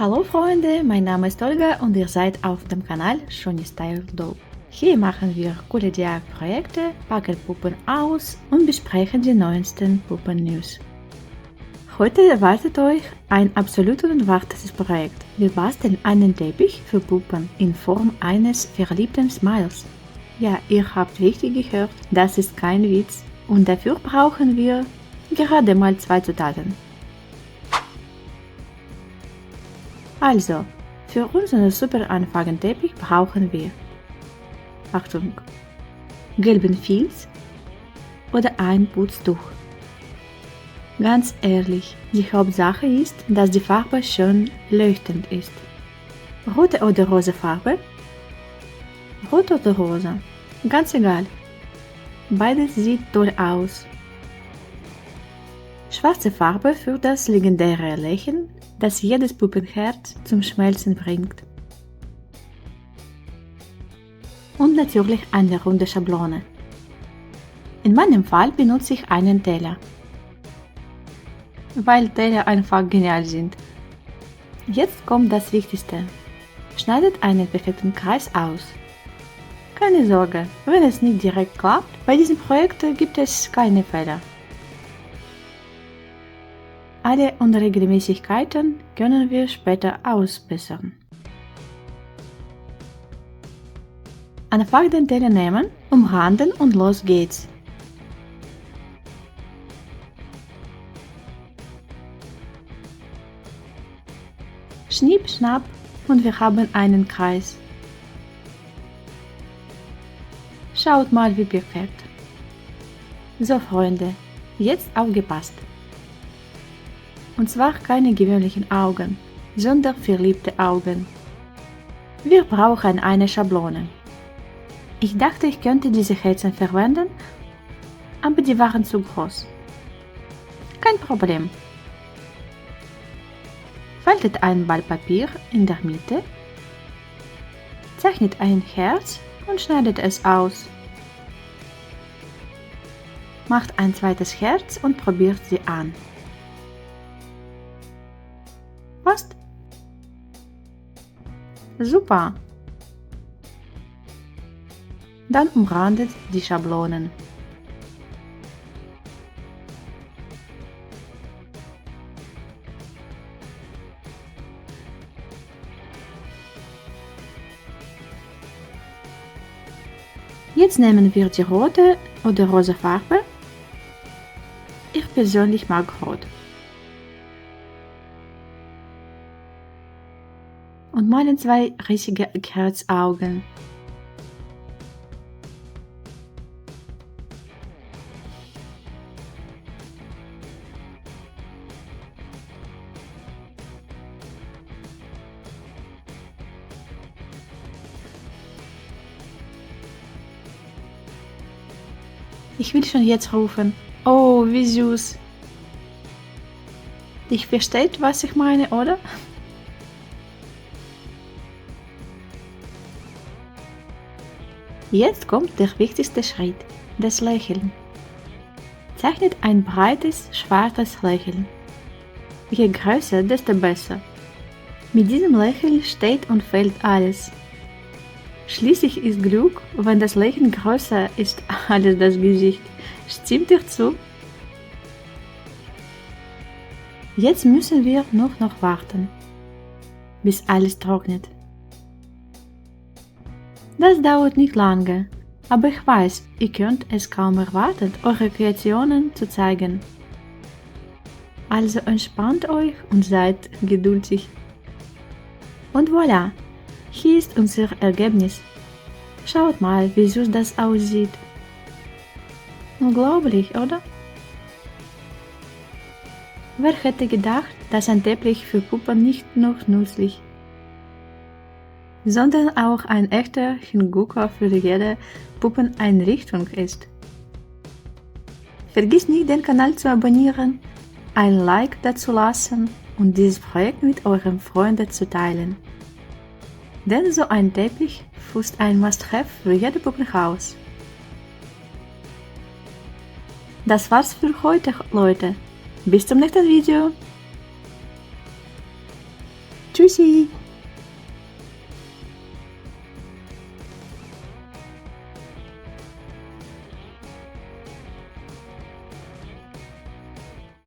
Hallo Freunde, mein Name ist Olga und ihr seid auf dem Kanal Shoni Style Doll. Hier machen wir coole DIY-Projekte, packen Puppen aus und besprechen die neuesten Puppen-News. Heute erwartet euch ein absolut unerwartetes Projekt. Wir basteln einen Teppich für Puppen in Form eines verliebten Smiles. Ja, ihr habt richtig gehört, das ist kein Witz und dafür brauchen wir gerade mal 2 Zutaten. Also, für unseren super einfachen Teppich brauchen wir, Achtung, gelben Filz oder ein Putztuch. Ganz ehrlich, die Hauptsache ist, dass die Farbe schön leuchtend ist. Rote oder rosa Farbe? Rot oder rosa? Ganz egal. Beides sieht toll aus. Schwarze Farbe für das legendäre Lächeln, das jedes Puppenherz zum Schmelzen bringt. Und natürlich eine runde Schablone. In meinem Fall benutze ich einen Teller, weil Teller einfach genial sind. Jetzt kommt das Wichtigste. Schneidet einen perfekten Kreis aus. Keine Sorge, wenn es nicht direkt klappt, bei diesem Projekt gibt es keine Fehler. Alle Unregelmäßigkeiten können wir später ausbessern. Einfach den Teller nehmen, umranden und los geht's. Schnipp, schnapp und wir haben einen Kreis. Schaut mal, wie perfekt. So Freunde, jetzt aufgepasst. Und zwar keine gewöhnlichen Augen, sondern verliebte Augen. Wir brauchen eine Schablone. Ich dachte, ich könnte diese Herzen verwenden, aber die waren zu groß. Kein Problem. Faltet ein Ball Papier in der Mitte, zeichnet ein Herz und schneidet es aus. Macht ein zweites Herz und probiert sie an. Passt? Super! Dann umrandet die Schablonen. Jetzt nehmen wir die rote oder rosa Farbe. Ich persönlich mag rot. Und malen 2 riesige Herzaugen. Ich will schon jetzt rufen. Oh, wie süß. Ihr versteht, was ich meine, oder? Jetzt kommt der wichtigste Schritt, das Lächeln. Zeichnet ein breites, schwarzes Lächeln. Je größer, desto besser. Mit diesem Lächeln steht und fällt alles. Schließlich ist Glück, wenn das Lächeln größer ist als das Gesicht. Stimmt ihr zu? Jetzt müssen wir nur noch warten, bis alles trocknet. Das dauert nicht lange, aber ich weiß, ihr könnt es kaum erwarten, eure Kreationen zu zeigen. Also entspannt euch und seid geduldig. Und voilà, hier ist unser Ergebnis. Schaut mal, wie süß das aussieht. Unglaublich, oder? Wer hätte gedacht, dass ein Teppich für Puppen nicht nur nützlich, sondern auch ein echter Hingucker für jede Puppeneinrichtung ist. Vergiss nicht, den Kanal zu abonnieren, ein Like dazulassen und dieses Projekt mit euren Freunden zu teilen. Denn so ein Teppich ist ein Must-Have für jedes Puppenhaus. Das war's für heute, Leute. Bis zum nächsten Video. Tschüssi!